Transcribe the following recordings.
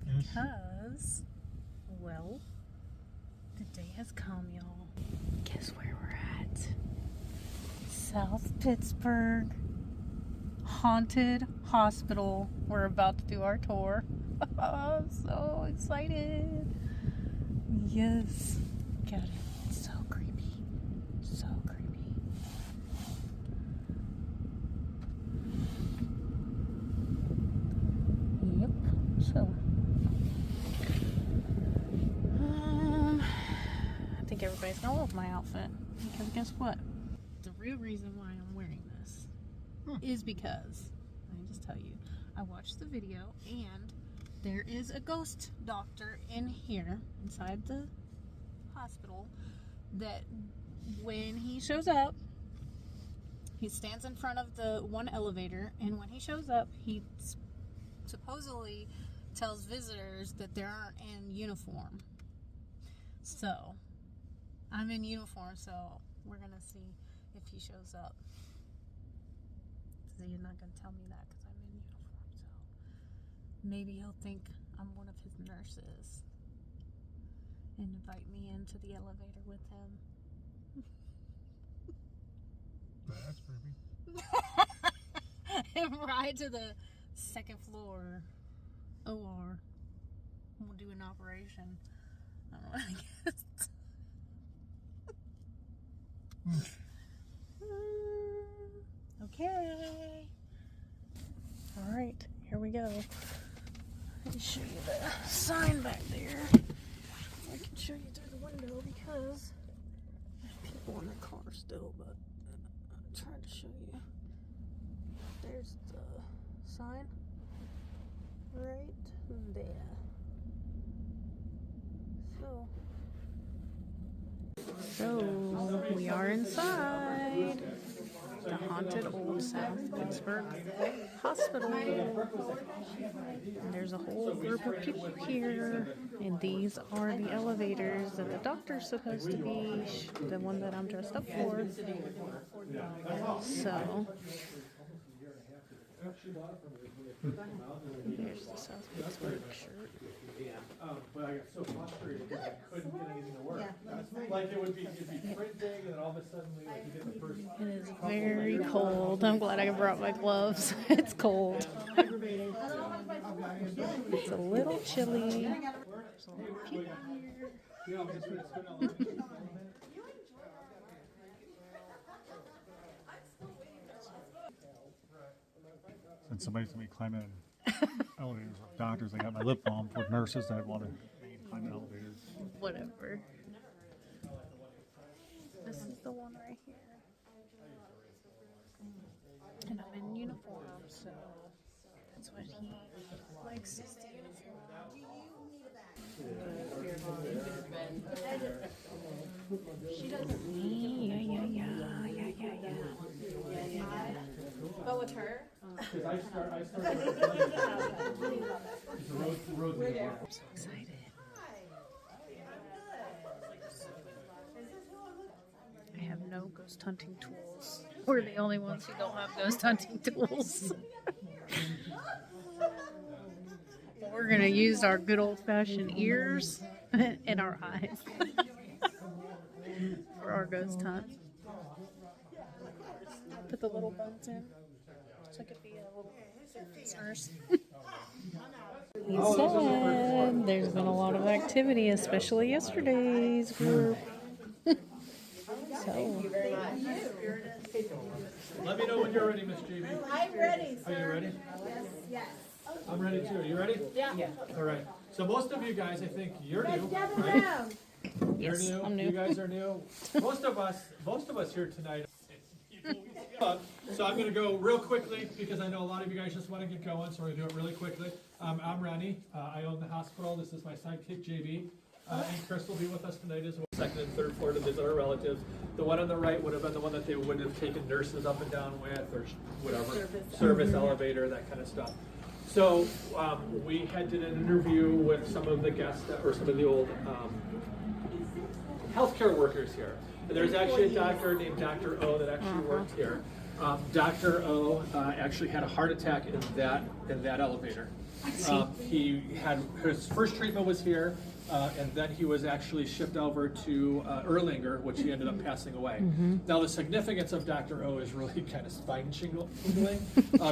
Because, well, the day has come, y'all. Guess where we're at? South Pittsburg Haunted Hospital. We're about to do our tour. I'm so excited. Yes. Got it. It's so creepy. So creepy. Yep. So. I think everybody's gonna love my outfit. Because guess what? The real reason why I'm wearing this is because, let me just tell you, I watched the video and there is a ghost doctor in here, inside the hospital, that when he shows up, he stands in front of the one elevator, and when he shows up, he supposedly tells visitors that they aren't in uniform. So, I'm in uniform, so we're gonna see if he shows up. So you're not gonna tell me that because I'm in uniform, so maybe he'll think I'm one of his nurses and invite me into the elevator with him. That's creepy. And ride to the second floor OR. We'll do an operation. I don't know, I guess. Okay. Alright, here we go. Let me show you the sign back there. I can show you through the window because there's people in the car still, but I'm trying to show you. There's the sign right there. So we are inside the haunted Old South Pittsburg Hospital. And there's a whole group of people here, and these are the elevators that the doctor's supposed to be, the one that I'm dressed up for. So here's the South Pittsburg shirt. But I got so frustrated because I couldn't get anything to work. Like it'd be printing, and then all of a sudden you get the first. It is very cold. I'm glad I brought my gloves. It's cold. It's a little chilly. There's a little people here. And somebody's gonna be climbing elevators with doctors. I got my lip balm for nurses that want to climb elevators. Whatever. This is the one right here. And I'm in uniform, so that's what he likes, is the uniform. Yeah. Oh, with her? Because I started. I'm so excited. I have no ghost hunting tools. We're the only ones who don't have ghost hunting tools. We're gonna use our good old-fashioned ears and our eyes for our ghost hunt. Put the little buns in so I could be a little nurse. He said there's been a lot of activity, especially yesterday's group. So. Let me know when you're ready, Miss JB. I'm ready, sir. Are you ready? Yes. I'm ready too. Are you ready? Yeah. All right. So most of you guys, I think you're new. Gather Right? around. You're Yes, new. I'm new. You guys are new. Most of us here tonight. So I'm going to go real quickly because I know a lot of you guys just want to get going, so we're going to do it really quickly. I'm Ronnie. I own the hospital. This is my sidekick, JB. And Chris will be with us tonight as well. Second and third floor to visit our relatives. The one on the right would have been the one that they would have taken nurses up and down with, or whatever, service elevator, that kind of stuff. So we had did an interview with some of the guests or some of the old healthcare workers here. And there's actually a doctor named Dr. O that actually worked here. Dr. O actually had a heart attack in that elevator. He had his first treatment was here, and then he was actually shipped over to Erlanger, which he ended up passing away. Now the significance of Dr. O is really kind of spine-tingling,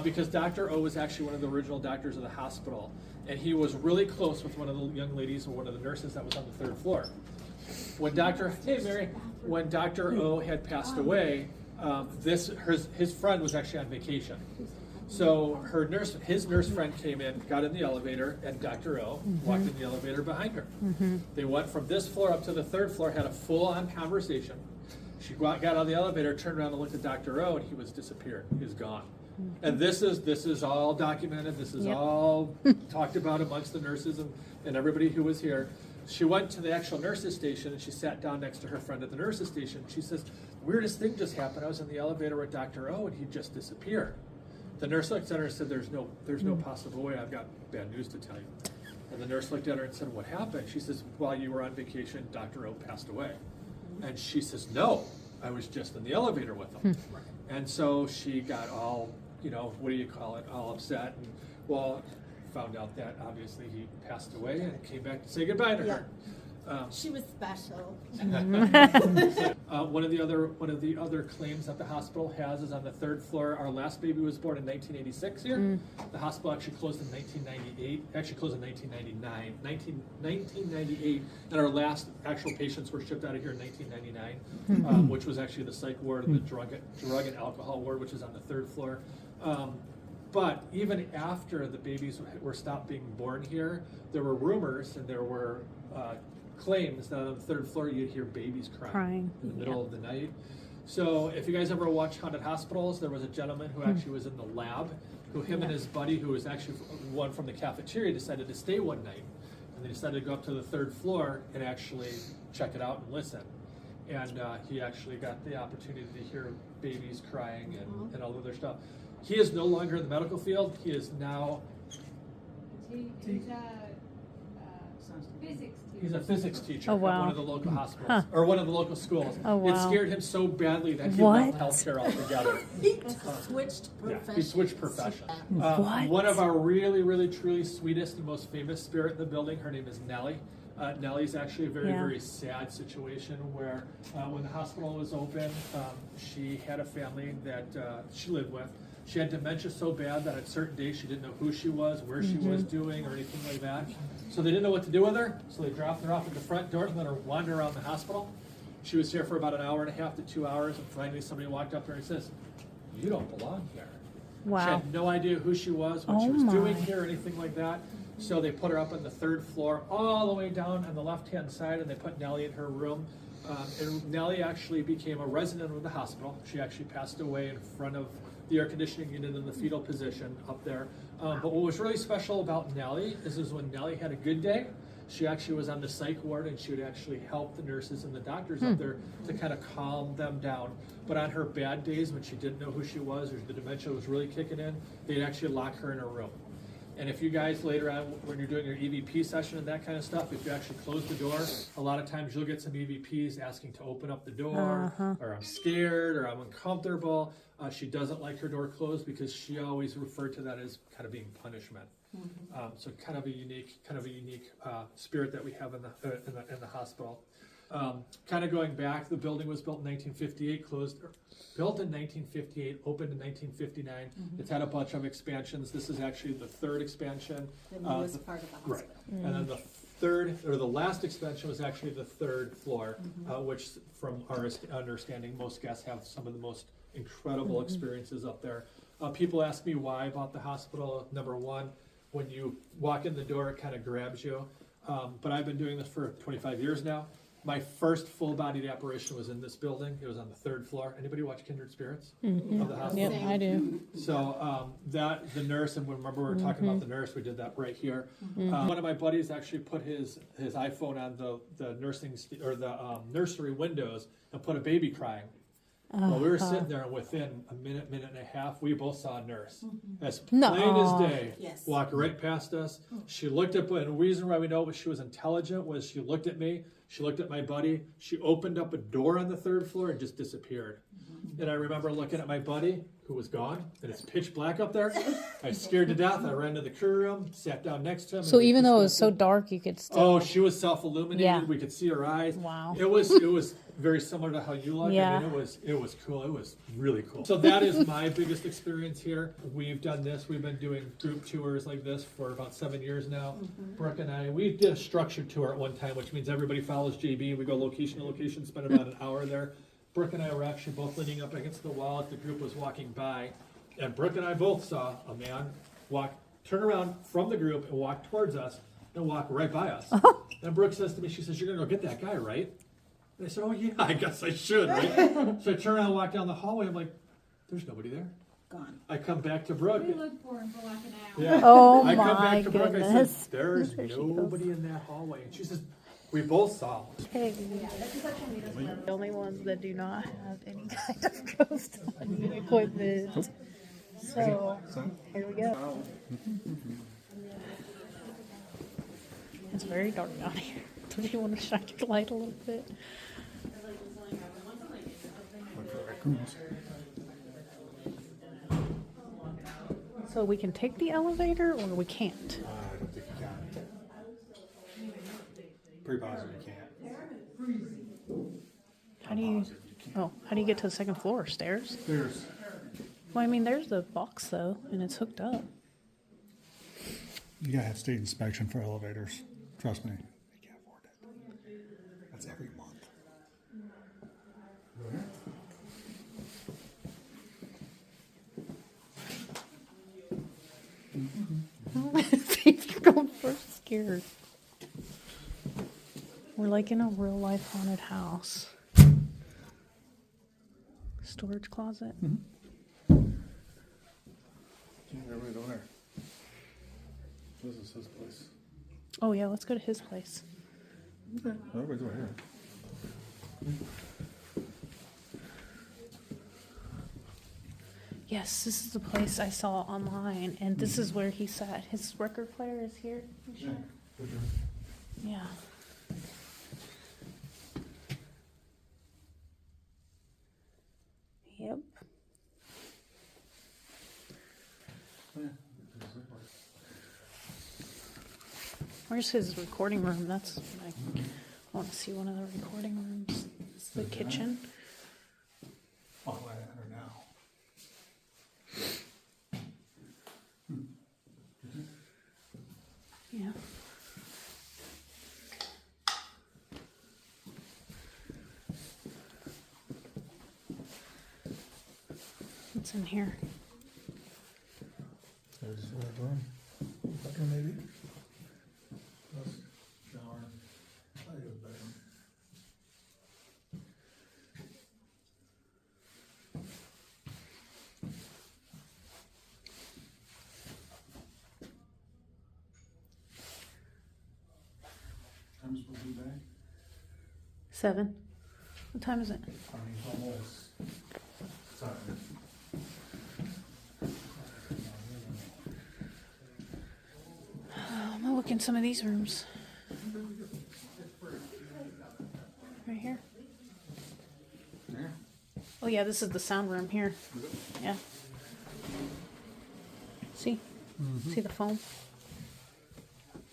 because Dr. O was actually one of the original doctors of the hospital, and he was really close with one of the young ladies or one of the nurses that was on the 3rd floor. When when Dr. O had passed away, his friend was actually on vacation. So his nurse friend came in, got in the elevator, and Dr. O walked in the elevator behind her. They went from this floor up to the 3rd floor, had a full-on conversation. She got out of the elevator, turned around and looked at Dr. O, and he was disappeared. He was gone. And this is all documented. This is all talked about amongst the nurses and everybody who was here. She went to the actual nurse's station, and she sat down next to her friend at the nurse's station. She says, "Weirdest thing just happened. I was in the elevator with Dr. O, and he just disappeared." The nurse looked at her and said, there's no possible way. I've got bad news to tell you. And the nurse looked at her and said, "What happened?" She says, "While you were on vacation, Dr. O passed away." And she says, "No, I was just in the elevator with him." And so she got all, what do you call it, all upset. And, well, found out that obviously he passed away and came back to say goodbye to her. She was special. One of the other claims that the hospital has is on the 3rd floor. Our last baby was born in 1986 here. The hospital actually closed in 1998. Actually closed in 1998, and our last actual patients were shipped out of here in 1999, which was actually the psych ward and the drug and alcohol ward, which is on the 3rd floor. But even after the babies were stopped being born here, there were rumors and there were claims that on the 3rd floor you'd hear babies crying in the middle of the night. So if you guys ever watch Haunted Hospitals, there was a gentleman who actually was in the lab, who him and his buddy, who was actually one from the cafeteria, decided to stay one night. And they decided to go up to the 3rd floor and actually check it out and listen. And he actually got the opportunity to hear babies crying and all other stuff. He is no longer in the medical field. He is now... He's a physics teacher at one of the local hospitals, or one of the local schools. It scared him so badly that he left healthcare altogether. He switched professions. He switched professions. One of our really, really, truly sweetest and most famous spirit in the building, her name is Nellie. Nellie's actually a very, very sad situation where when the hospital was open, she had a family that she lived with. She had dementia so bad that at certain days she didn't know who she was, where she was doing, or anything like that. So they didn't know what to do with her, so they dropped her off at the front door and let her wander around the hospital. She was here for about an hour and a half to 2 hours, and finally somebody walked up to her and says, "You don't belong here." Wow. She had no idea who she was, what she was doing here, or anything like that. So they put her up on the 3rd floor, all the way down on the left-hand side, and they put Nellie in her room. And Nellie actually became a resident of the hospital. She actually passed away in front of the air conditioning unit in the fetal position up there. But what was really special about Nellie is when Nellie had a good day, she actually was on the psych ward, and she would actually help the nurses and the doctors up there to kind of calm them down. But on her bad days, when she didn't know who she was, or the dementia was really kicking in, they'd actually lock her in a room. And if you guys later on, when you're doing your EVP session and that kind of stuff, if you actually close the door, a lot of times you'll get some EVPs asking to open up the door, or I'm scared, or I'm uncomfortable. She doesn't like her door closed because she always referred to that as kind of being punishment. So kind of a unique spirit that we have in the hospital. Kind of going back, the building was built in 1958, built in 1958, opened in 1959. It's had a bunch of expansions. This is actually the 3rd expansion. The newest part of the hospital. Right. And then the last expansion was actually the 3rd floor, which from our understanding, most guests have some of the most incredible experiences up there. People ask me why I bought the hospital. Number one, when you walk in the door, it kind of grabs you. But I've been doing this for 25 years now. My first full-bodied apparition was in this building. It was on the 3rd floor. Anybody watch Kindred Spirits of the hospital? Yep, I do. So the nurse, and remember we were talking about the nurse, we did that right here. One of my buddies actually put his iPhone on the nursery windows and put a baby crying. Well, we were sitting there, and within a minute and a half, we both saw a nurse, as plain as day, walk right past us. She looked up, and the reason why we know she was intelligent was she looked at me, She looked at my buddy. She opened up a door on the 3rd floor and just disappeared. And I remember looking at my buddy, who was gone, and it's pitch black up there. I was scared to death. I ran to the crew room, sat down next to him. So even though it was so dark, you could still... Oh, she was self-illuminated. Yeah. We could see her eyes. Wow. It was very similar to how you look. Yeah. I mean, it was cool. It was really cool. So that is my biggest experience here. We've done this. We've been doing group tours like this for about 7 years now. Brooke and I, we did a structured tour at one time, which means everybody follows JB. We go location to location, spend about an hour there. Brooke and I were actually both leaning up against the wall as the group was walking by. And Brooke and I both saw a man turn around from the group and walk towards us and walk right by us. And Brooke says to me, she says, "You're going to go get that guy, right?" And I said, "Oh, yeah, I guess I should, right?" So I turn around and walk down the hallway. I'm like, there's nobody there. Gone. I come back to Brooke. We looked for him for like an hour. Yeah. Oh I come my back to Brooke. I goodness. said, "There's There she nobody in that hallway." And she says, "We both saw him." Hey, the only ones that do not have any kind of ghost hunting equipment. So, here we go. It's very dark down here. Don't you want to shine your light a little bit? Look for raccoons. So we can take the elevator or we can't? I don't think you can. Pretty positive you can't. How do you... Oh, how do you get to the 2nd floor? Stairs? There's. Well, I mean, there's the box, though, and it's hooked up. You gotta have state inspection for elevators. Trust me. You can't afford it. That's every month. See if you're going first scared. We're like in a real life haunted house. Storage closet. Everybody's over there. This is his place. Oh yeah, let's go to his place. Okay. Everybody's over here. Yes, this is the place I saw online, and this is where he sat. His record player is here. Yeah. Good job. Yeah. Yep. Yeah. Where's his recording room? That's what I want to see one of the recording rooms. It's the kitchen. Oh, I enter now. Yeah. What's in here? There's a room. Bedroom maybe. Plus shower. I think it was bedroom. Time's supposed to be back. 7. What time is it? I mean, it's almost. Sorry. I'm gonna look in some of these rooms. Right here. Yeah. Oh yeah, this is the sound room here. Yeah. See? See the foam?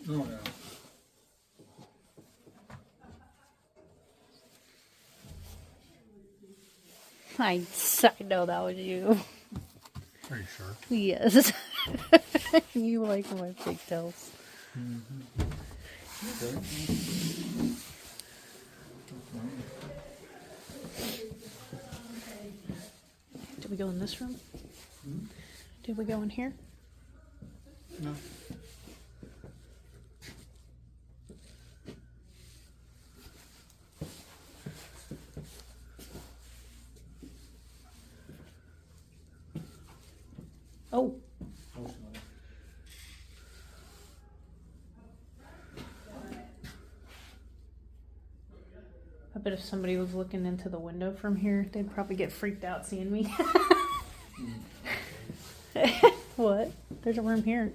Oh, yeah. I know that was you. Are you sure? Yes. You like my pigtails. Okay. Did we go in this room? Did we go in here? No. Oh. I bet if somebody was looking into the window from here, they'd probably get freaked out seeing me. What? There's a room here.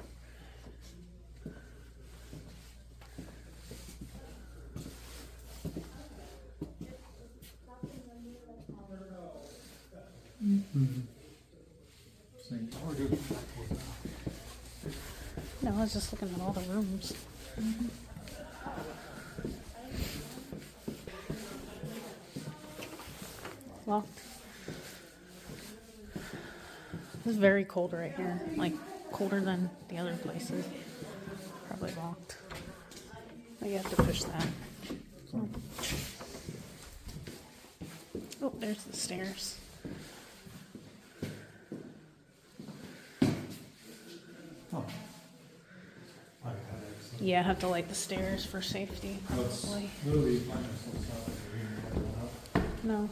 No, I was just looking at all the rooms. Locked. It's very cold right here. Like, colder than the other places. Probably locked. Oh, you have to push that. Oh, there's the stairs. Yeah, I have to light the stairs for safety, probably. No.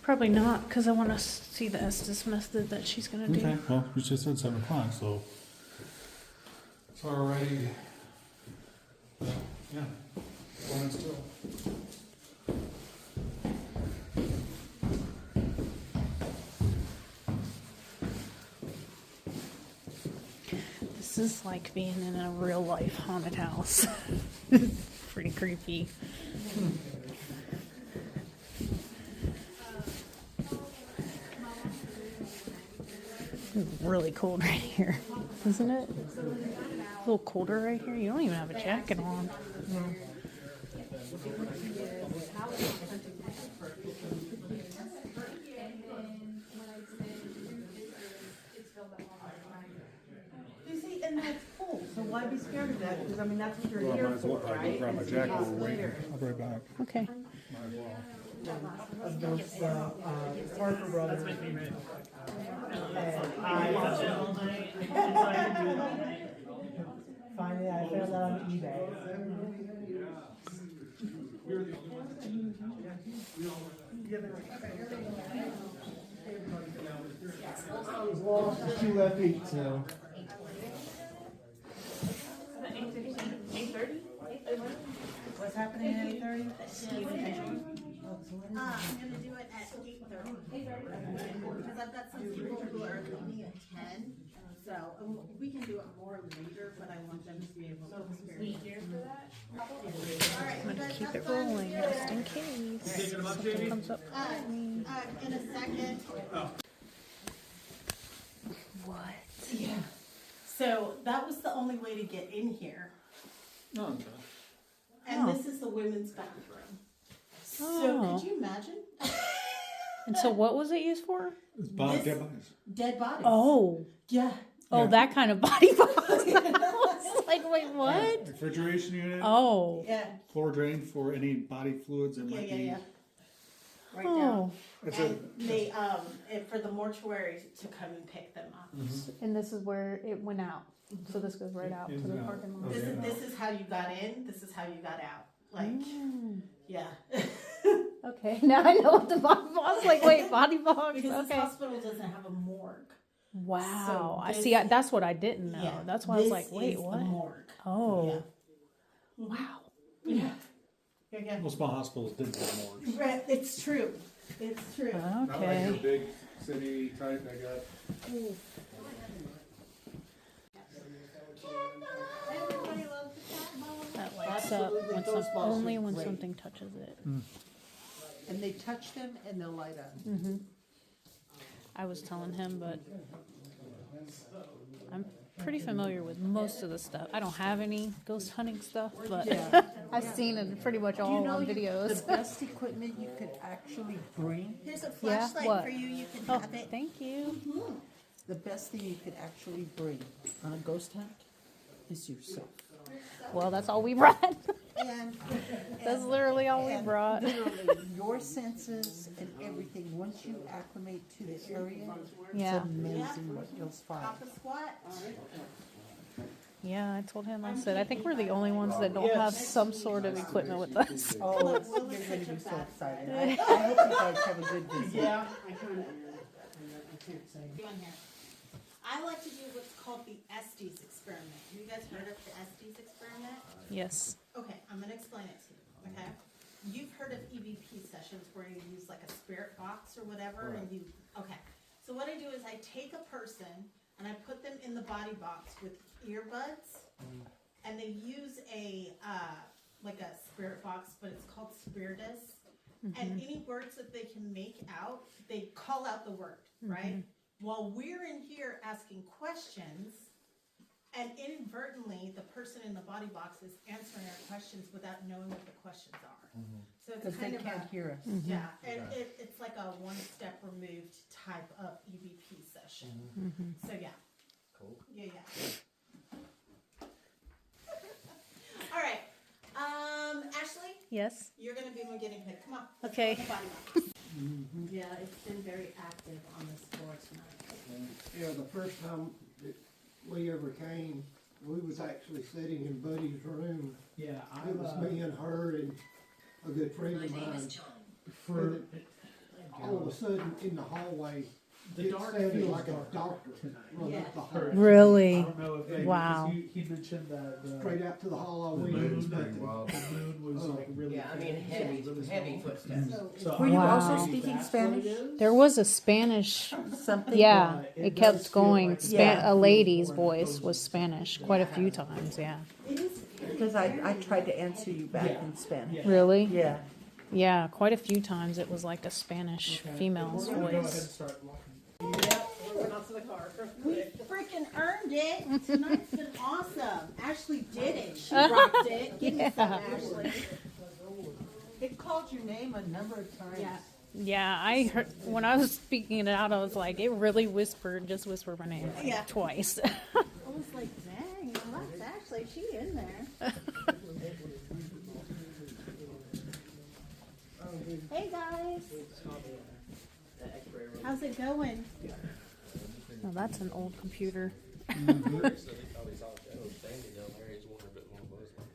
Probably not, because I want to see the Estes method that she's going to do. Okay, well, we just said 7 o'clock, so it's already, yeah, going still. This is like being in a real life haunted house. It's pretty creepy. It's really cold right here, isn't it? A little colder right here. You don't even have a jacket on. You see, and that's cool, so why be scared of that? Because I mean, that's what you're here for, right? Grab my jacket, we're waiting. I'll be right back. Okay. Of those Parker brothers. Finally, I found that on eBay. As long as you left 8, so. 8:30? What's happening at 8:30? I'm gonna do it at 8:30. Because I've got some people who are leaving at 10, so we can do it more later, but I want them to be able to experience. I'm going to keep it rolling just in case something comes up. In a second. What? Yeah. So that was the only way to get in here. No, okay. And this is the women's bathroom. Oh. So could you imagine? And so what was it used for? It's This- dead bodies. Dead bodies. Oh. Yeah. Oh, Yeah. that kind of body box. I was like, wait, what? Refrigeration unit, Oh. Yeah. floor drain for any body fluids that Yeah, might yeah, be. yeah. Right Oh. down. It's And they, and for the mortuary to come and pick them up. And this is where it went out. So this goes right out to the parking lot. This is how you got in, this is how you got out. Like, yeah. Okay, now I know what the body box. Like, wait, body box. Because this Okay. hospital doesn't have a morgue. Wow. So I this- see. That's what I didn't know. Yeah. That's why I was like, This wait, is what? the morgue. Oh. Yeah. Wow. Yeah. Yeah, yeah. Most small hospitals didn't have morgues. Right, it's true. It's true. Not like your Okay. big city type, they got. That lights up Absolutely, when those balls only are when great. something touches it. And they touch them and they'll light up. I was telling him, but I'm pretty familiar with most of the stuff. I don't have any ghost hunting stuff, but I've seen it pretty much You all know, on the videos. best equipment you could actually bring, Here's a Yeah, flashlight what? for you. You can Oh, have it. thank you. the best thing you could actually bring on a ghost hunt is yourself. Well, that's all we brought. And That's literally all we And brought. literally, your senses and everything, once you acclimate to the area, Yeah. it's amazing what you'll find. pop a squat. Yeah, I told him, I said, I think we're the only ones that don't have some sort of equipment with us. Oh, it's, you're gonna be so excited. I hope you guys have a good visit. Yeah. Doing here. I like to do what's called the Estes experiment. Have you guys heard of the Estes experiment? Yes. Okay, I'm gonna explain it to you, okay? You've heard of EVP sessions where you use like a spirit box or whatever and you, okay. So what I do is I take a person and I put them in the body box with earbuds and they use a, like a spirit box, but it's called Spiritus. and any words that they can make out, they call out the word, right? While we're in here asking questions, and inadvertently, the person in the body box is answering our questions without knowing what the questions are. So it's Because they kind of can't hear us. yeah, and it's like a one-step removed type of EVP session. So yeah. Cool. Yeah. All right. Ashley, Yes. you're gonna be my guinea pig. Come on. Let's Okay. go in the body box. Yeah, it's been very active on this floor tonight. Yeah, the first time that we ever came, we was actually sitting in Buddy's room. Yeah, It was me and her and a good friend of mine. for All of a sudden, in the hallway, the it dark sounded feels like dark a doctor tonight. running up the hall. Really? I don't know if they, Wow. because he mentioned that Straight out to the hall, the I moon, went, nothing. the moon was like really. Yeah, I mean, heavy footsteps. So Were I you don't also know if speaking that's what it Spanish? is. There was a Spanish, Something? yeah, But it does kept feel going. like it Yeah. does A feel lady's more voice cozy was Spanish quite a few times, yeah. Because I tried to answer you back Yeah. in Spanish. Yeah. Really? Yeah. Yeah, quite a few times it was like a Spanish Okay. female's We're gonna go ahead and voice. start walking. We freaking earned it. Tonight's been awesome. Ashley did it. She rocked it. Give me some, Ashley. It called your name a number of times. Yeah. Yeah, I heard, when I was speaking it out, I was like, it really just whispered my name like, Yeah. twice. I was like, dang, that's Ashley. She in there. Hey guys. How's it going? Well, that's an old computer.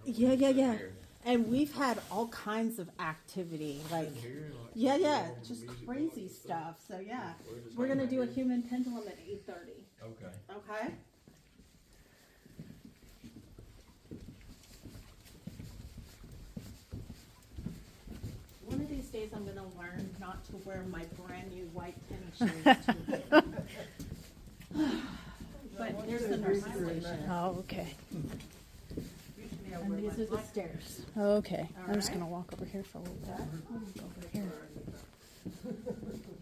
Yeah. And we've had all kinds of activity, like, just crazy stuff. So yeah, we're gonna do a human pendulum at 8:30. Okay. One of these days, I'm gonna learn not to wear my brand new white tennis shoes. But there's the nurse station, Oh, okay. and these are the stairs. Okay. I'm just Alright. gonna walk over here for a little bit. Over here.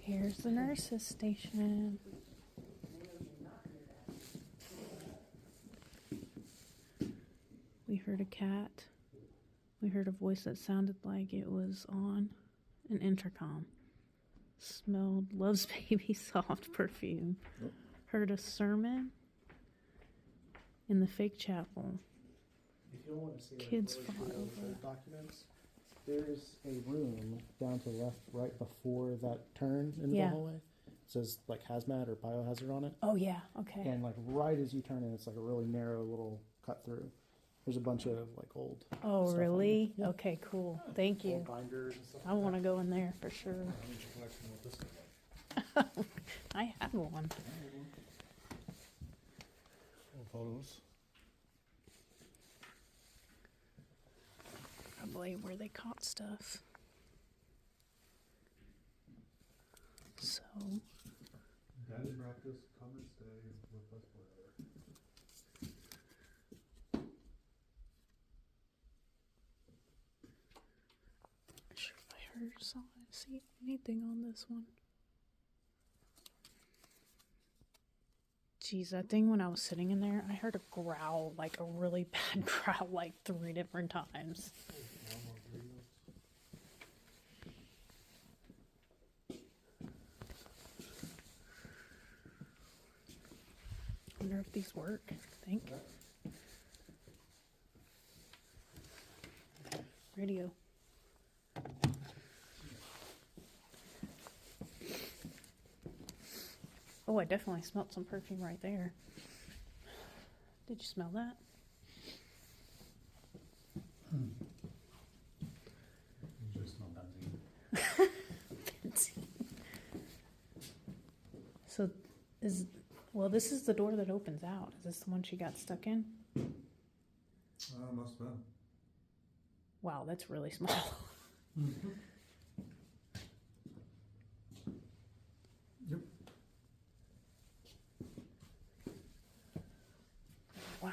Here's the nurse's station. We heard a cat. We heard a voice that sounded like it was on an intercom. Smelled Love's Baby Soft perfume. Heard a sermon in the fake chapel. If you don't want to see Kids like, fought really over. old documents, there's a room down to the left, right before that turn into Yeah. the hallway. It says like hazmat or biohazard on it, Oh yeah, okay. and like right as you turn in, it's like a really narrow little cut through. There's a bunch of like old Oh stuff on really? there. Yeah. Okay, cool. Thank you. old binders and stuff. I want to go in there for sure. I have one. Photos. Probably where they caught stuff. So, Daddy brought this, come and stay with us forever. not sure if I heard or see anything on this one. Geez, that thing when I was sitting in there, I heard a growl, like a really bad growl, like 3 different times. I wonder if these work. I think. Radio. Oh, I definitely smelled some perfume right there. Did you smell that? You just smell benzene. So, this is the door that opens out. Is this the one she got stuck in? Must have been. Wow, that's really small. Yep. Wow.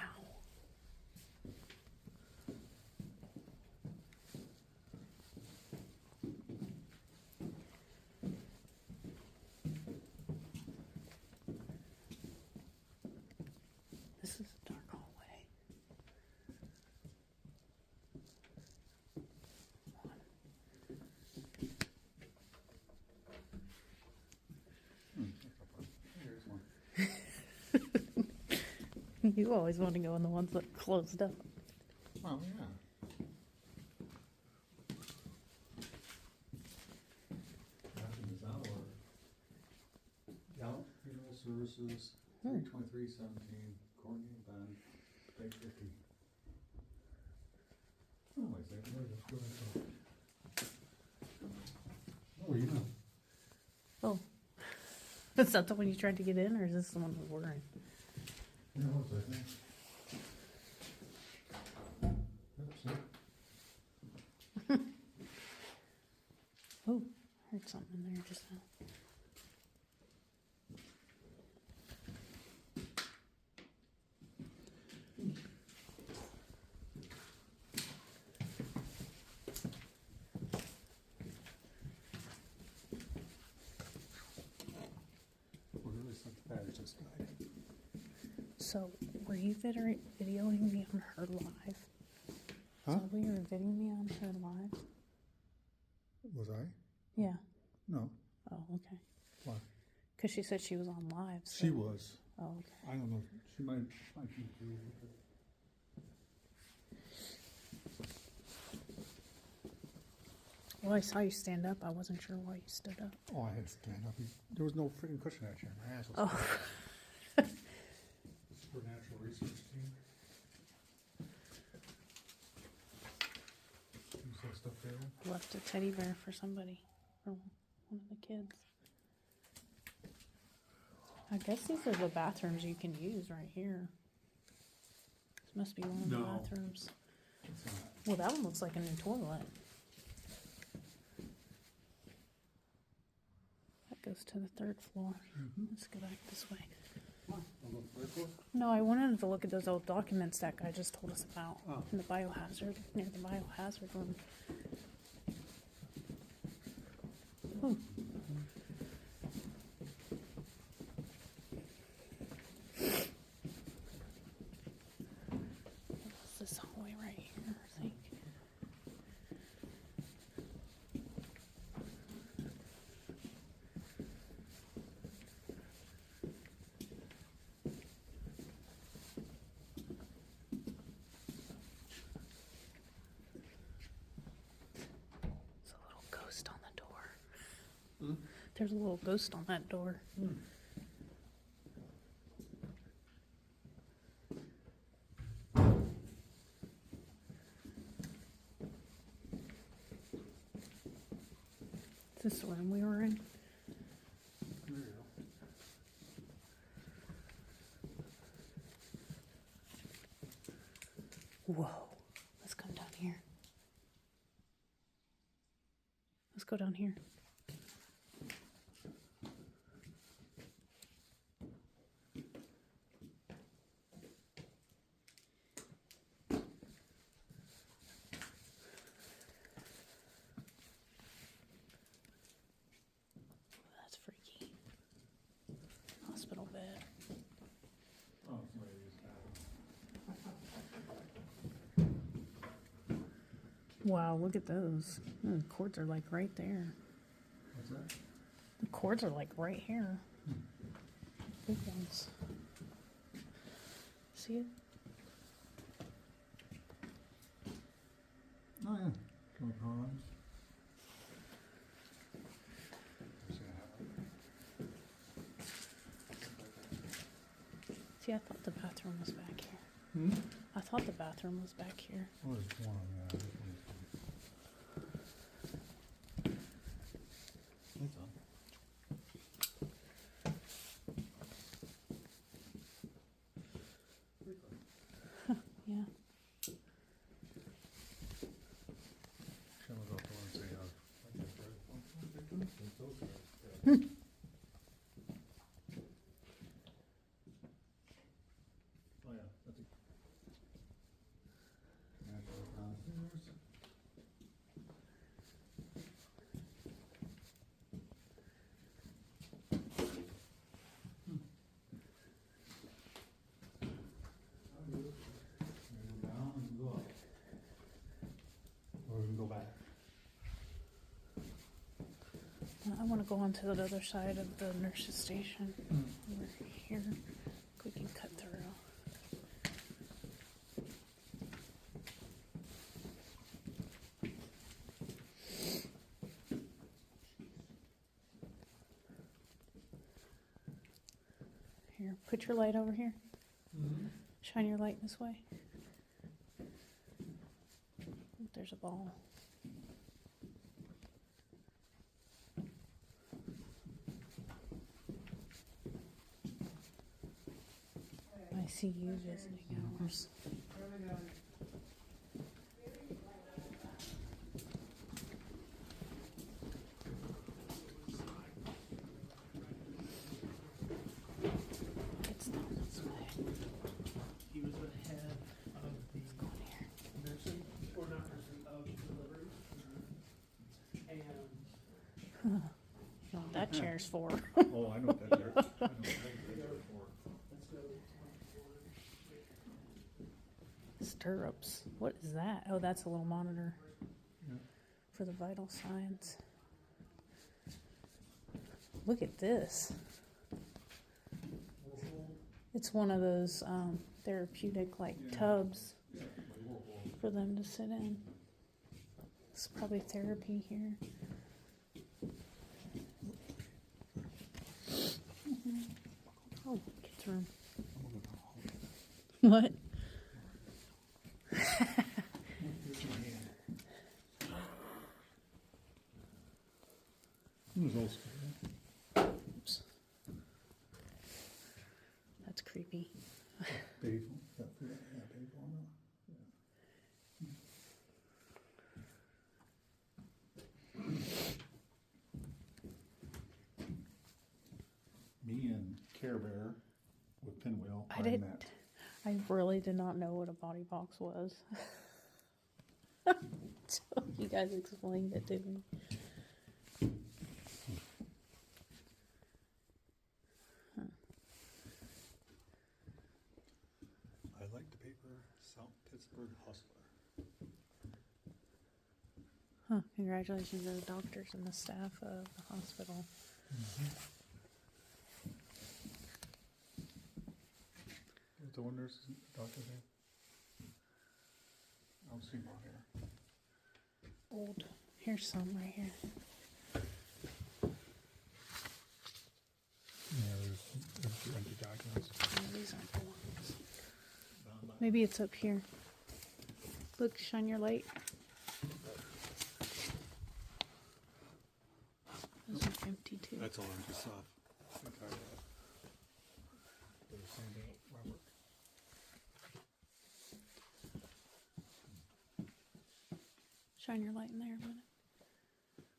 You always want to go in the ones that closed up. Well, yeah. Nothing is out of Gallup Funeral Services, 32317, Courtney and Ben, Bay 50. Oh, wait a second, where did it go? Oh, you know. Oh. Is that the one you tried to get in, or is this the one we're wearing? Yeah, what was I think? Oops, yeah. Oh, I heard something in there just now. We're really such bad just died. So, were you videoing me on her live? Huh? So were you videoing me on her live? Was I? Yeah. No. Oh, okay. Why? Because she said she was on live. So. She was. Oh, okay. I don't know. She might be too. Well, I saw you stand up. I wasn't sure why you stood up. Oh, I had to stand up. There was no freaking cushion in that chair. My ass was. Oh. Supernatural research team. Use that stuff there. Left a teddy bear for somebody, for one of the kids. I guess these are the bathrooms you can use right here. This must be one of the No. bathrooms. It's not. Well, that one looks like a new toilet. That goes to the third floor. Let's go back this way. No, I wanted to look at those old documents that guy just told us about. Oh. In the biohazard, near the biohazard room. Ooh. What's this hallway right here, I think? There's a little ghost on the door. There's a little ghost on that door. Is this the room we were in? There you go. Whoa. Let's come down here. Let's go down here. That's freaky. Hospital bed. Oh, somebody used that. Wow, look at those. The cords are like right there. What's that? The cords are like right here. Big ones. See it? Oh, yeah. Can we call on? See, I thought the bathroom was back here. I thought the bathroom was back here. Oh, there's one, yeah. This one's- That's on. Yeah. Shall we go up and say, oh, yeah, that's a. Natural downstairs. Go down and go up. Or we can go back. I want to go on to the other side of the nurse's station. Over here. We can cut through. Here, put your light over here. Shine your light this way. There's a ball. I see you visiting ours. It's down this way. He was the head of the nursing, or not nursing, of delivery. And What that chair's for. Oh, I know what that is. I know what that is for. Stirrups. What is that? Oh, that's a little monitor for the vital signs. Look at this. It's one of those therapeutic like tubs for them to sit in. It's probably therapy here. Oh, kids' room. What? It was old school. Oops. That's creepy. Basil. Yeah, basil on that. Me and Care Bear with Pinwheel. I really did not know what a body box was. So you guys explained it to me. I like the paper South Pittsburg Hospital. Huh. Congratulations to the doctors and the staff of the hospital. The one nurse, doctor there. I'll see him out here. Old. Here's some right here. Yeah, there's empty documents. No, these aren't the ones. Maybe it's up here. Look, shine your light. Those are empty too. That's all empty stuff. They're saying that Robert. Shine your light in there a minute.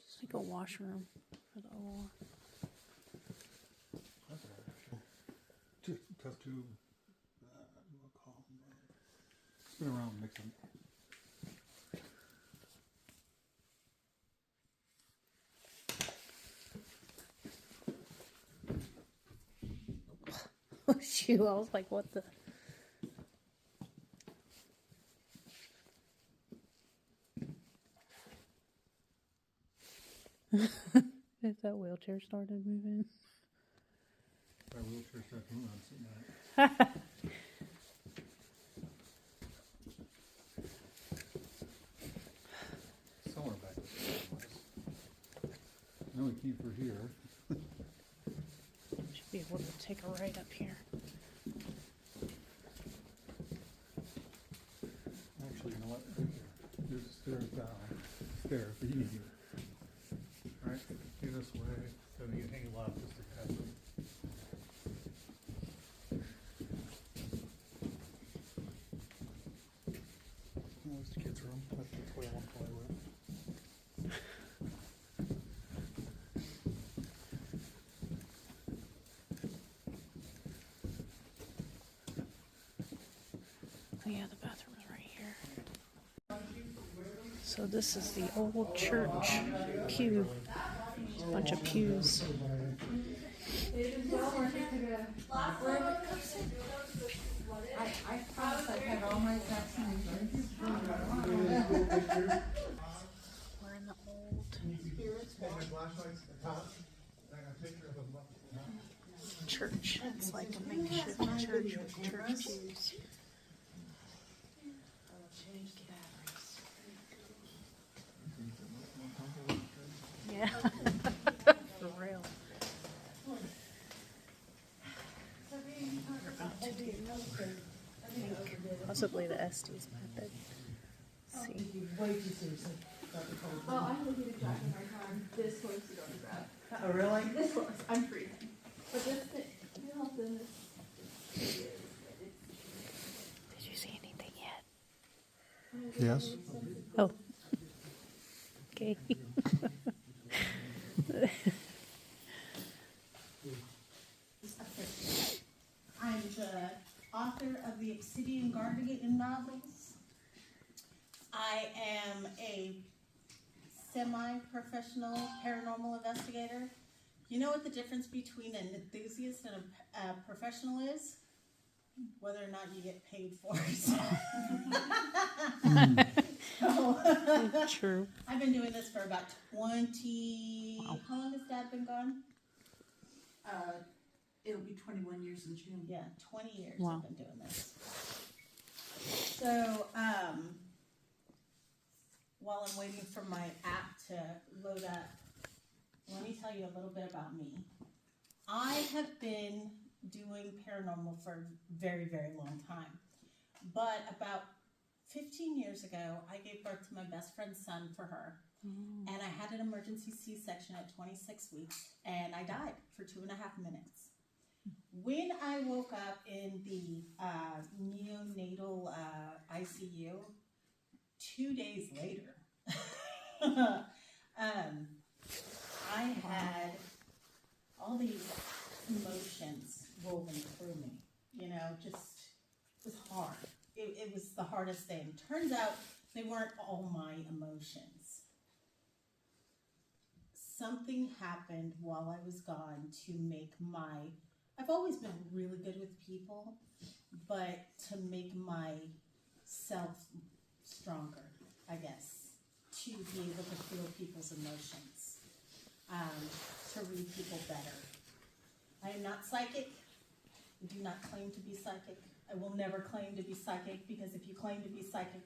It's like a washroom for the OR. Test tube. We'll call them. Spin around, mix them. Oh, shoot. I was like, what the? If that wheelchair started moving. Our wheelchair starts moving on sitting there. Somewhere back this way. No, we keep her here. Should be able to take a right up here. Actually, you know what? There's stairs down. Stairs, but you need to. Alright, go this way, then you hang left just to pass them. There's the kids' room. That's the toy I want to play with. Oh yeah, the bathroom is right here. So this is the old church pew. There's a bunch of pews. I promise I had all my vaccinations. We're in the old church. It's like a makeshift church with church pews. Yeah, for real. Possibly the Estes method. Let's see. Way too seriously. Oh, I'm looking at driving my car. This horse is on the ground. Oh, really? This horse, I'm freezing. But this thing, you help them. Did you see anything yet? Yes. Oh. Okay. I'm the author of the Obsidian Guardian novels. I am a semi-professional paranormal investigator. You know what the difference between an enthusiast and a professional is? Whether or not you get paid for it. So, True. I've been doing this for about 20. Wow. How long has Dad been gone? It'll be 21 years in June. Yeah, 20 years Wow. I've been doing this. So, while I'm waiting for my app to load up, let me tell you a little bit about me. I have been doing paranormal for a very, very long time. But about 15 years ago, I gave birth to my best friend's son for her. And I had an emergency C-section at 26 weeks, and I died for 2.5 minutes. When I woke up in the neonatal ICU, 2 days later, I had all these emotions woven through me. You know, just, it was hard. It was the hardest thing. Turns out they weren't all my emotions. Something happened while I was gone to make I've always been really good with people, but to make myself stronger, I guess, to be able to feel people's emotions, to read people better. I am not psychic. I do not claim to be psychic. I will never claim to be psychic, because if you claim to be psychic,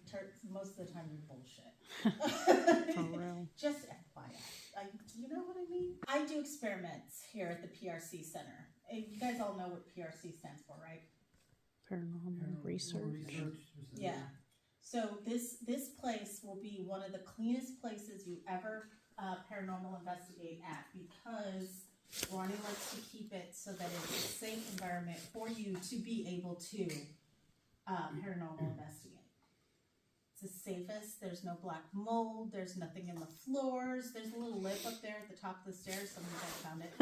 most of the time you're bullshit. For real. Just FYI. You know what I mean? I do experiments here at the PRC Center. You guys all know what PRC stands for, right? Paranormal research. Yeah. So this place will be one of the cleanest places you ever paranormal investigate at, because Ronnie likes to keep it so that it's a safe environment for you to be able to paranormal investigate. It's the safest. There's no black mold. There's nothing in the floors. There's a little lip up there at the top of the stairs. Some of you guys found it.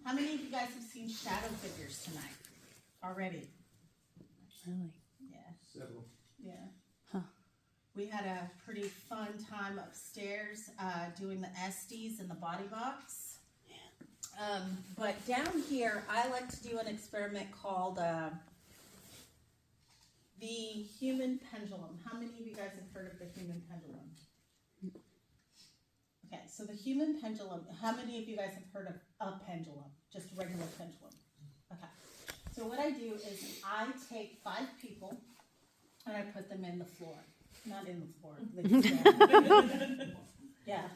How many of you guys have seen shadow figures tonight already? Really? Yeah. Several. Yeah. Huh. We had a pretty fun time upstairs doing the Estes and the body box. But down here, I like to do an experiment called the human pendulum. How many of you guys have heard of the human pendulum? Okay, so the human pendulum, how many of you guys have heard of a pendulum? Just a regular pendulum. Okay. So what I do is I take 5 people and I put them in the floor. Not in the floor. Yeah.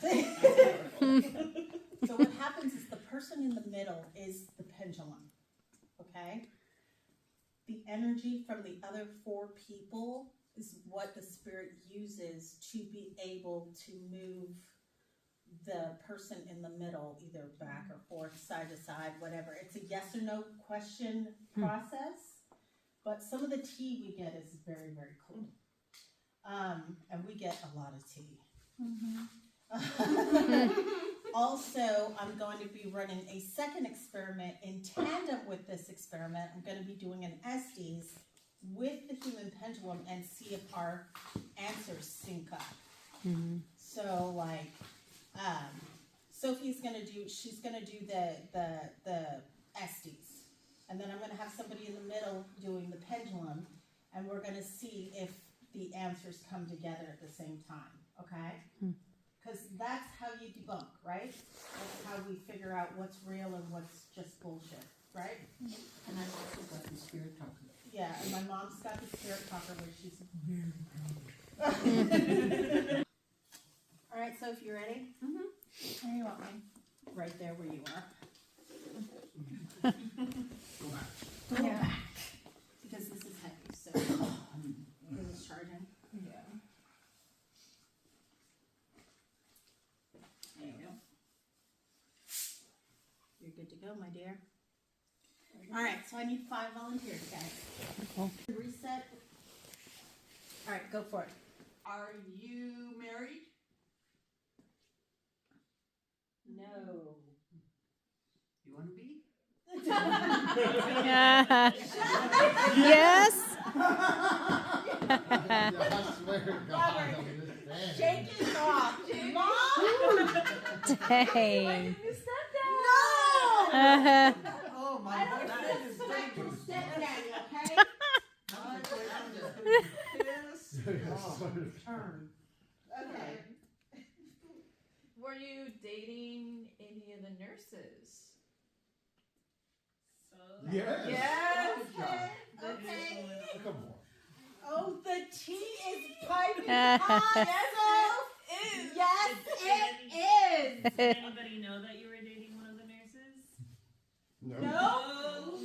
So what happens is the person in the middle is the pendulum. Okay? The energy from the other 4 people is what the spirit uses to be able to move the person in the middle, either back or forth, side to side, whatever. It's a yes or no question process, but some of the tea we get is very, very cool. And we get a lot of tea. Also, I'm going to be running a second experiment in tandem with this experiment. I'm going to be doing an Estes with the human pendulum and see if our answers sync up. So, like, Sophie's she's gonna do the Estes, and then I'm gonna have somebody in the middle doing the pendulum, and we're gonna see if the answers come together at the same time. Okay? Because that's how you debunk, right? That's how we figure out what's real and what's just bullshit, right? And I've also got the spirit talker. Yeah, and my mom's got the spirit talker, where she's All right, Sophie, you ready? Where you want me? Right there where you are. Go back. Because this is heavy. good to go, my dear. All right, so I need 5 volunteers, guys. Oh. Reset. All right, go for it. Are you married? No. You want to be? Yes. Shake it off. Mom! Dang. No! Oh my God. Disrespectful stepdaddy, okay? Turn. Okay. Were you dating any of the nurses? Yes. Yes. Okay. Come on. Oh, the tea is piping hot. Yes, it is. Did anybody know that you were dating one of the nurses? No. No?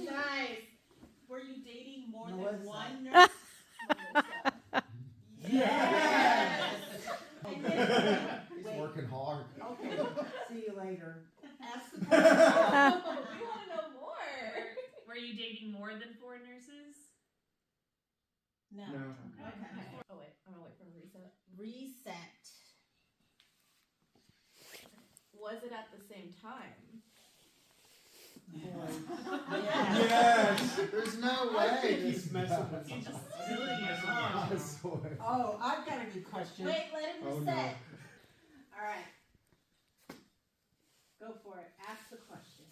Nice. Were you dating more than Melissa. one nurse? Yes. He's working hard. Okay. See you later. Ask the question. We want to know more. Were you dating more than 4 nurses? No. No. Okay. Oh wait, I'm gonna wait for a reset. Reset. Was it at the same time? Yes. There's no way. He's messing with You're me. just silly as well. Oh, I've got a good question. Wait, let him Oh, no. reset. All right. Go for it. Ask the question.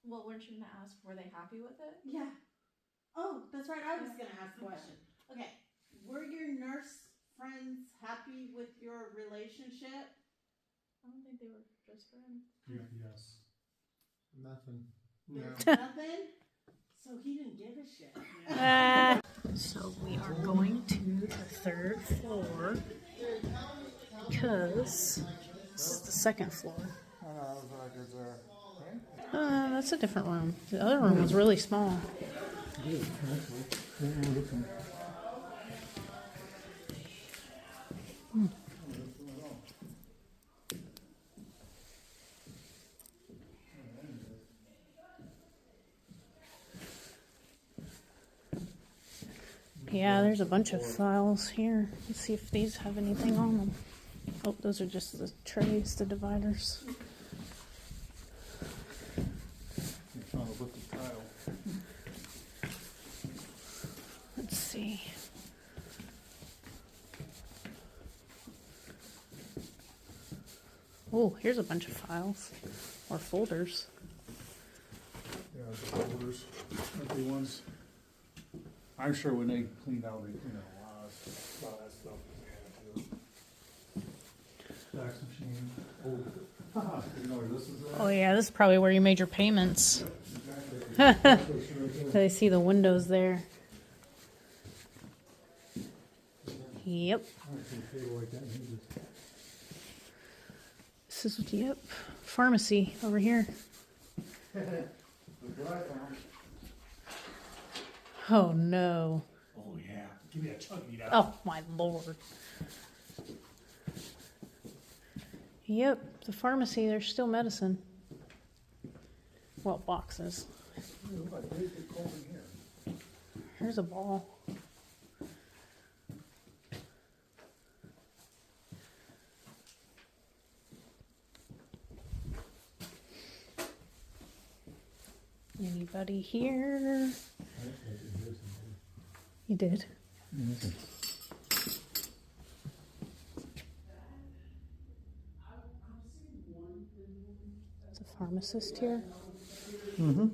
Well, weren't you gonna ask? Were they happy with it? Yeah. Oh, that's right. I was going to ask the question. Okay. Were your nurse friends happy with your relationship? I don't think they were just friends. Yes. Nothing. No. Nothing? So he didn't give a shit. So we are going to the 3rd floor because this is the 2nd floor. That's a different room. The other room was really small. Yeah, there's a bunch of files here. Let's see if these have anything on them. Oh, those are just the trays, the dividers. You're trying to look at the tile. Let's see. Oh, here's a bunch of files or folders. Yeah, the folders, empty ones. I'm sure when they cleaned out, they cleaned out a lot of that stuff. Fax machine. Oh, you know where this is at? Oh yeah, this is probably where you made your payments. I see the windows there. Yep. This is, yep, pharmacy over here. Oh no. Oh yeah. Give me a chunky now. Oh my lord. Yep, the pharmacy, there's still medicine. Well, boxes. Here's a ball. Anybody here? You did? There's a pharmacist here. Mm-hmm.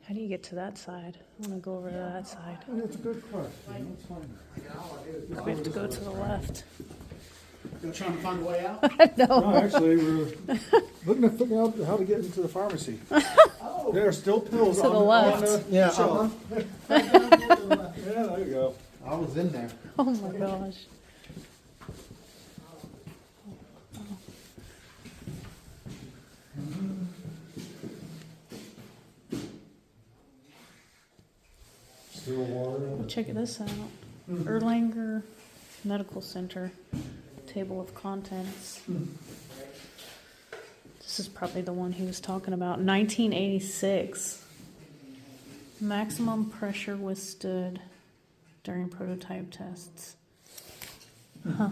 How do you get to that side? I want to go over to that side. That's a good question. Let's find We have to go to the left. You're trying to find a way out? out. No, No. actually, we're looking to figure out how to get into the pharmacy. There are still pills To on the on left. Yeah. shelf. Yeah, there you go. I was in there. Oh my gosh. Still water. Well, check this out. Erlanger Medical Center. Table of contents. This is probably the one he was talking about. 1986. Maximum pressure withstood during prototype tests. Huh.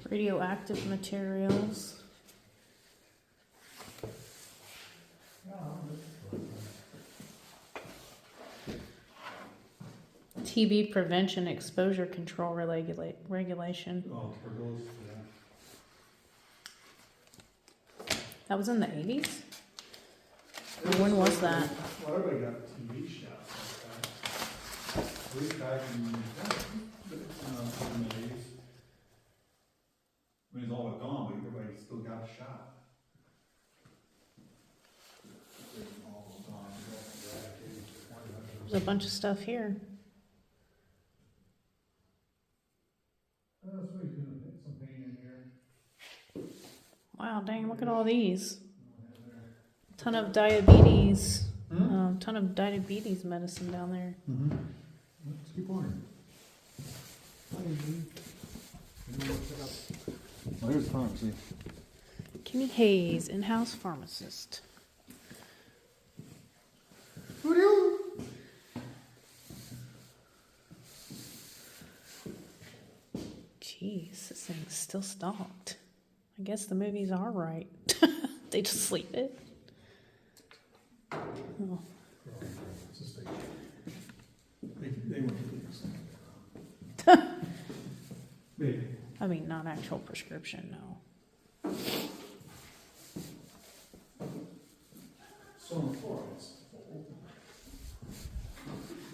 Radioactive materials. TB prevention, exposure control regulation. Oh, turbos, yeah. That was in the 80s? Or when was that? Well, everybody got TV shots like that. We back in the 80s. I mean, it's all but gone, but everybody still got a shot. There's a bunch of stuff here. That's why he's gonna put some paint in here. Wow, dang, look at all these. Ton of diabetes. Ton of diabetes medicine down there. Mm-hmm. Let's keep on. Oh, here's the pharmacy. Kenny Hayes, in-house pharmacist. Jeez, this thing's still stocked. I guess the movies are right. They just sleep it. Oh. They went to this. Maybe. I mean, not actual prescription, no. So on the floor, it's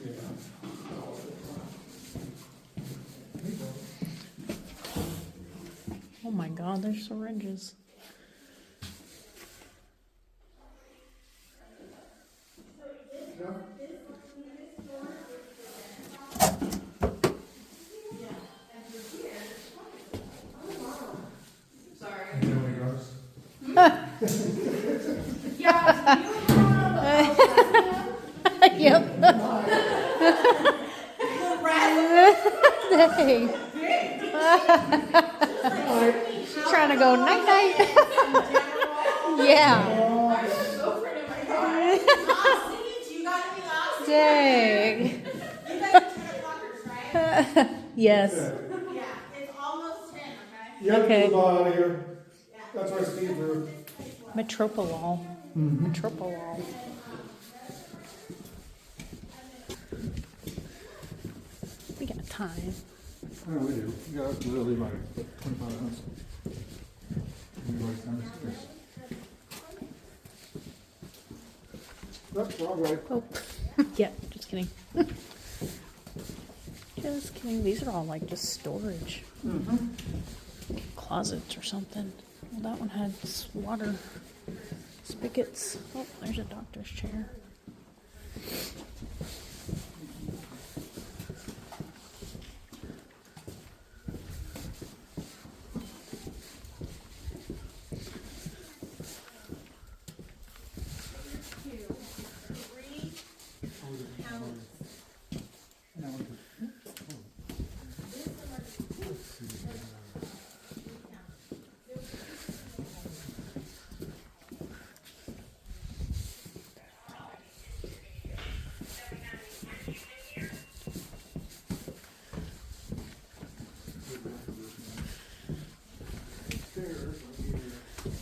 yeah. Oh my God, there's syringes. Yep. Hey. She's trying to go night night. Yeah. Dang. Yes. Yeah, it's almost 10, okay? You have to Okay. move on out of here. That's why Steve drew. Metropolol. Metropolol. We got time. Oh, we do. We got literally like 25 minutes. Everybody's downstairs. That's wrong way. Oh, yeah, just kidding. Just kidding. These are all like just storage. Closets or something. Well, that one had water spigots. Oh, there's a doctor's chair.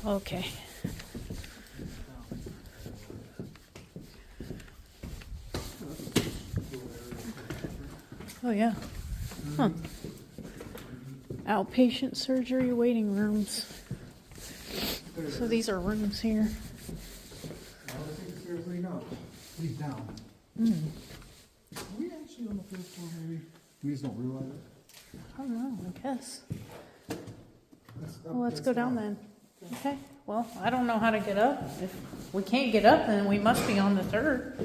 Okay. Oh, yeah. Huh. Outpatient surgery waiting rooms. So these are rooms here. I think the stairs lead up. Lead down. Are we actually on the first floor, maybe? We just don't realize it. I don't know, I guess. That's Well, let's go down then. Okay. Well, I don't know how to get up. If we can't get up, then we must be on the third.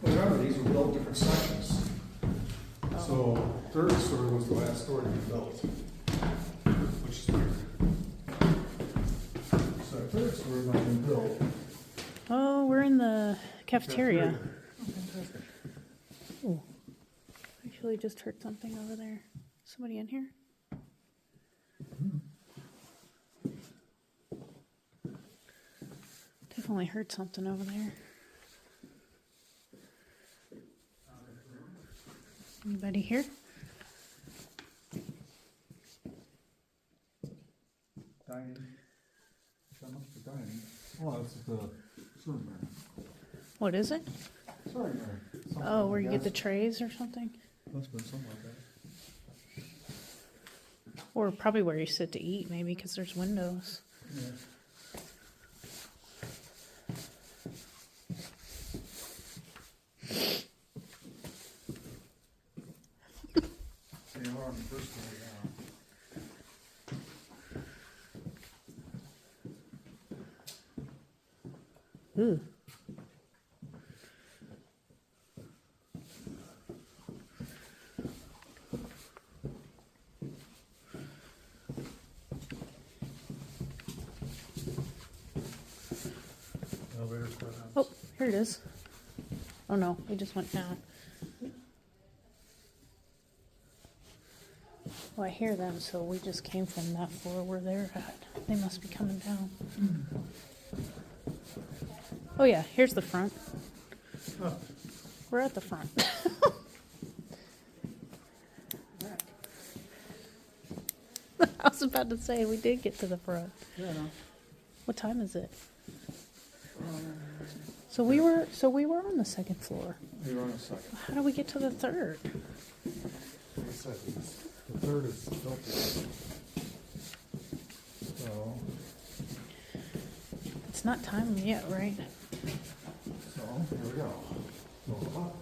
Well, remember, these were built different sections. So, third story was the last story to be built, which is weird. So, third story might have been built. Oh, we're in the cafeteria. Oh, fantastic. Ooh. Actually just heard something over there. Somebody in here? Definitely heard something over there. Anybody here? Dining. That must be dining. Oh, that's the serving room. What is it? Serving room. Oh, where you get the trays or something? Must have been something like that. Or probably where you sit to eat, maybe, because there's windows. Yeah. See, we're on the first floor now. Ooh. Elevator's going up. Oh, here it is. Oh no, we just went down. Oh, I hear them, so we just came from that floor where they're at. They must be coming down. Oh yeah, here's the front. Oh. We're at the front. I was about to say, we did get to the front. Yeah. What time is it? So we were on the second floor. You're on a second. How do we get to the third? Like I said, the third is filtered. So, It's not time yet, right? here we go. Go up.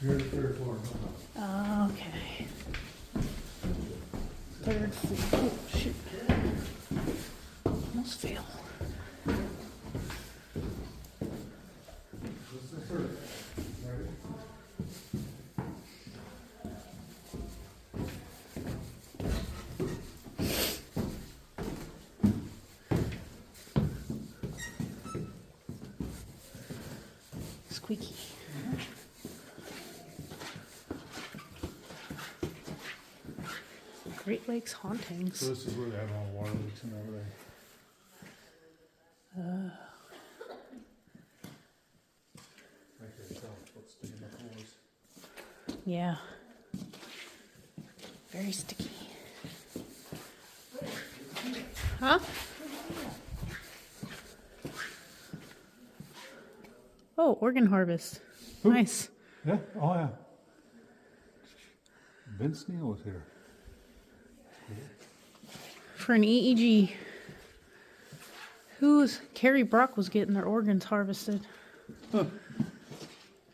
You're the third floor. Okay. Third floor. Oh, shoot. Almost fell. This is the third. Ready? Squeaky. Great Lakes Hauntings. So this is where they have all the water leaks and everything. I can tell what's sticking up holes. Yeah. Very sticky. Huh? Oh, organ harvest. Who? Nice. Yeah, oh yeah. Vince Neal was here. For an EEG. Carrie Brock was getting their organs harvested.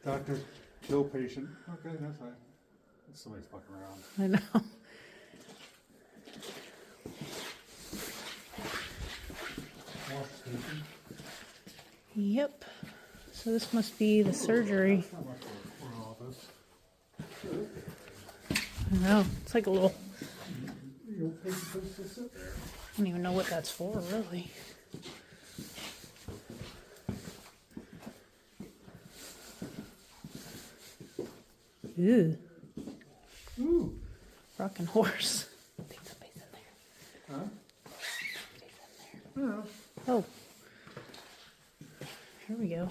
Doctor, kill patient. Okay, that's fine. Somebody's fucking around. I know. Wash station. Yep. So this must be the surgery. Not much for an office. I know. It's like a little. You know, patient supposed to sit there. I don't even know what that's for, really. Ew. Ooh. Rocking horse. I think somebody's in there. Huh? Somebody's in there. Oh. Here we go.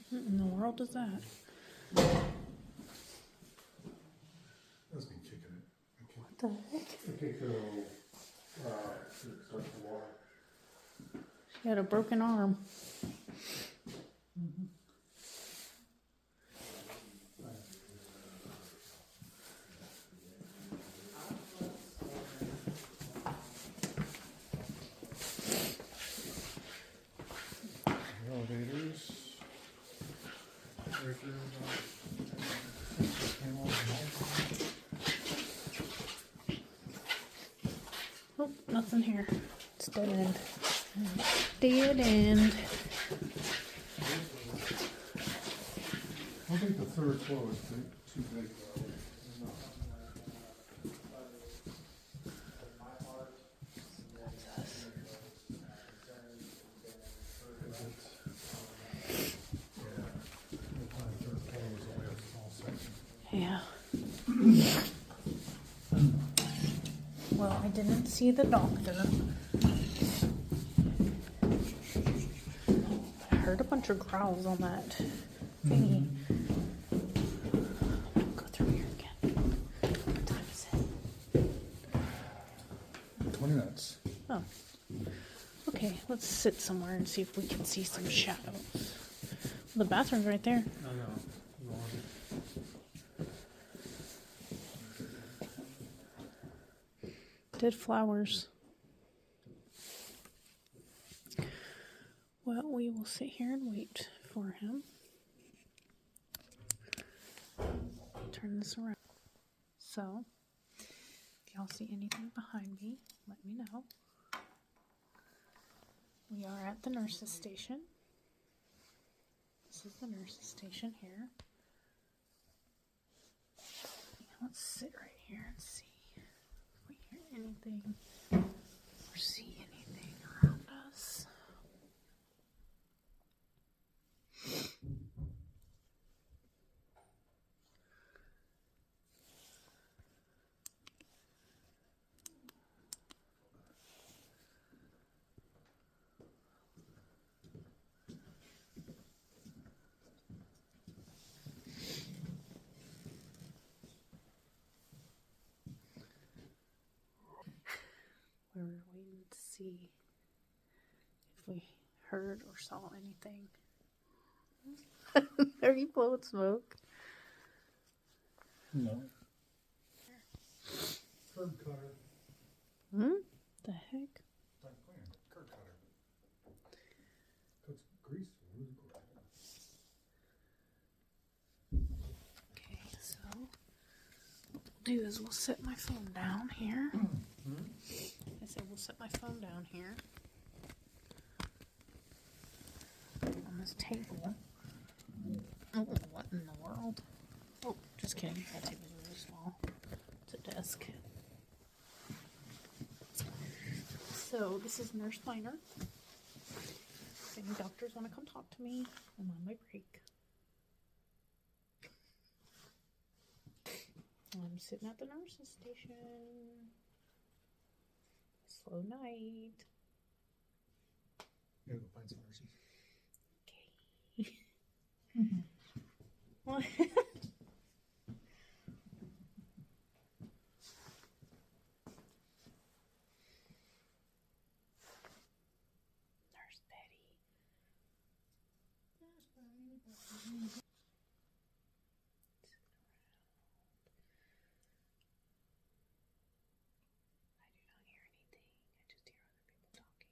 What in the world is that? That's me kicking it. What the heck? I kicked the start the water. She had a broken arm. Elevators. Oh, nothing here. It's dead end. Dead end. I think the third floor is too big though. Well, I didn't see the doctor. I heard a bunch of growls on that thingy. Go through here again. What time is it? 20 minutes. Oh. Okay, let's sit somewhere and see if we can see some shadows. The bathroom's right there. I know. Dead flowers. Well, we will sit here and wait for him. Turn this around. So, if y'all see anything behind me, let me know. We are at the nurse's station. This is the nurse's station here. Let's sit right here and see if we hear anything or see anything around us. We were waiting to see if we heard or saw anything. Are you blowing smoke? No. Curb cutter. The heck? Curb cutter. Cuts grease really quick. Okay, so what we'll do is we'll set my phone down here. I said we'll set my phone down here on this table. Oh, what in the world? Oh, just kidding. That table's really small. It's a desk. So this is Nurse Minor. If any doctors want to come talk to me, I'm on my break. I'm sitting at the nurse's station. Slow night. You gotta go find some nurses. Okay. What? Nurse Betty. I do not hear anything. I just hear other people talking.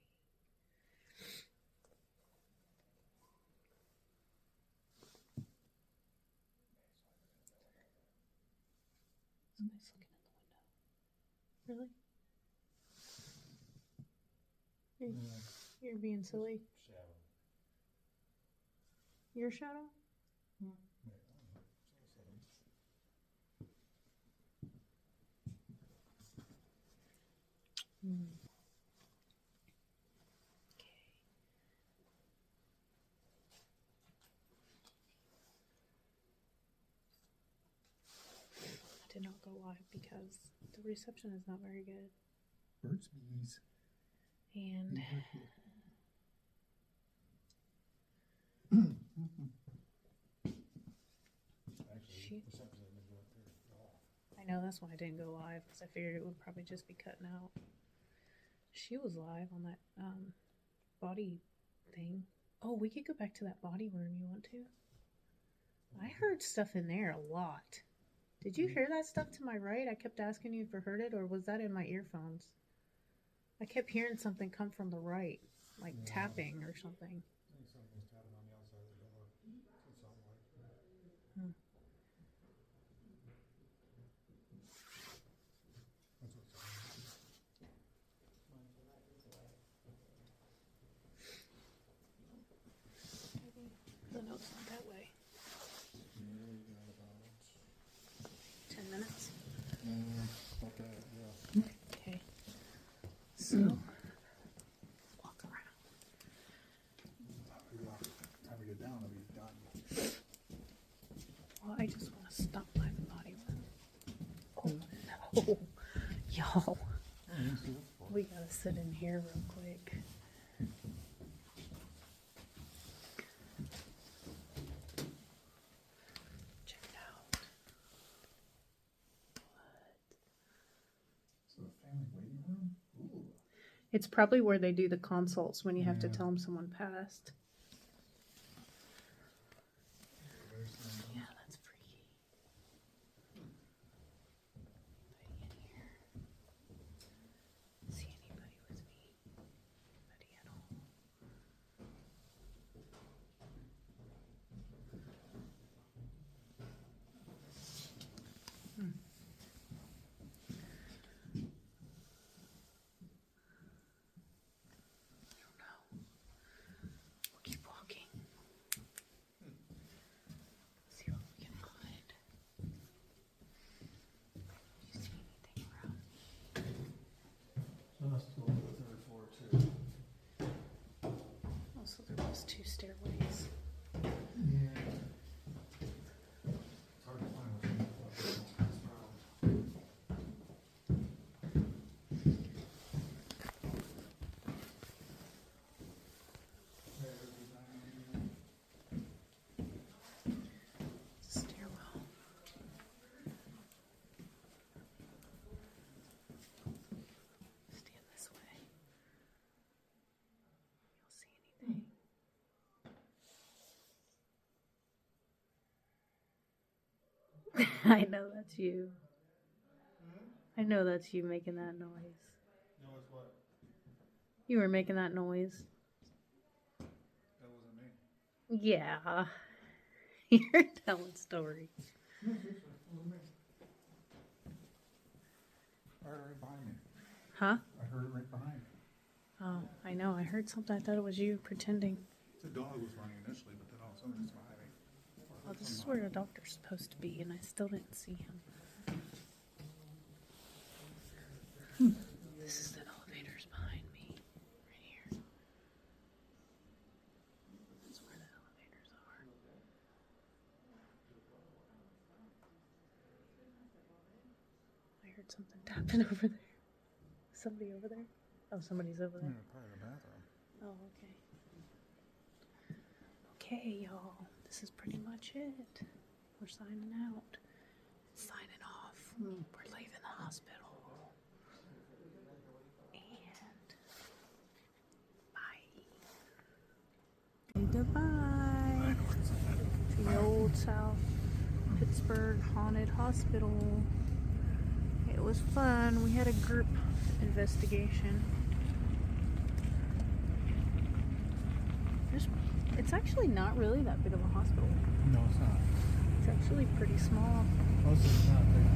Somebody's looking in the window. Really? You're being silly. Shadow. Your shadow? Okay. I did not go live because the reception is not very good. Birds, bees. And Actually, reception hasn't been good there at all. I know that's why I didn't go live because I figured it would probably just be cutting out. She was live on that body thing. Oh, we could go back to that body room. You want to? I heard stuff in there a lot. Did you hear that stuff to my right? I kept asking you if you heard it, or was that in my earphones? I kept hearing something come from the right, like tapping or something. I think something's tapping on the outside of the door. It sounded like. Hmm. That's what it sounded like. Maybe the note's not that way. Yeah, you got about 10 minutes. about that, yeah. Okay. So, walk around. Time we get down, I'll be done. Well, I just want to stop by the body room. Oh no, y'all! We gotta sit in here real quick. Check it out. So a family waiting room? Ooh. It's probably where they do the consults when you have to tell them someone passed. Yeah, that's freaky. Anybody in here? See anybody with me? Anybody at all? I don't know. We'll keep walking. See what we can find. Do you see anything around? So let's go to the third floor too. Oh, so there was 2 stairways. Yeah. It's hard to find what's in the problem. Stairwell. Stand this way. You'll see anything. I know that's you. I know that's you making that noise. No, it's what? You were making that noise. That wasn't me. Yeah. You're telling stories. No, seriously, it wasn't me. I heard it right behind me. Huh? I heard it right behind me. Oh, I know. I heard something. I thought it was you pretending. The dog was running initially, but then all of a sudden it's behind me. Oh, this is where the doctor's supposed to be, and I still didn't see him. This is the elevators behind me, right here. That's where the elevators are. I heard something tapping over there. Somebody over there? Oh, somebody's over there. Probably the bathroom. Oh, okay. Okay, y'all. This is pretty much it. We're signing out. Signing off. We're leaving the hospital. And bye. Goodbye. The Old South Pittsburg Haunted Hospital. It was fun. We had a group investigation. It's actually not really that big of a hospital. No, it's not. It's actually pretty small. Most of it's not big.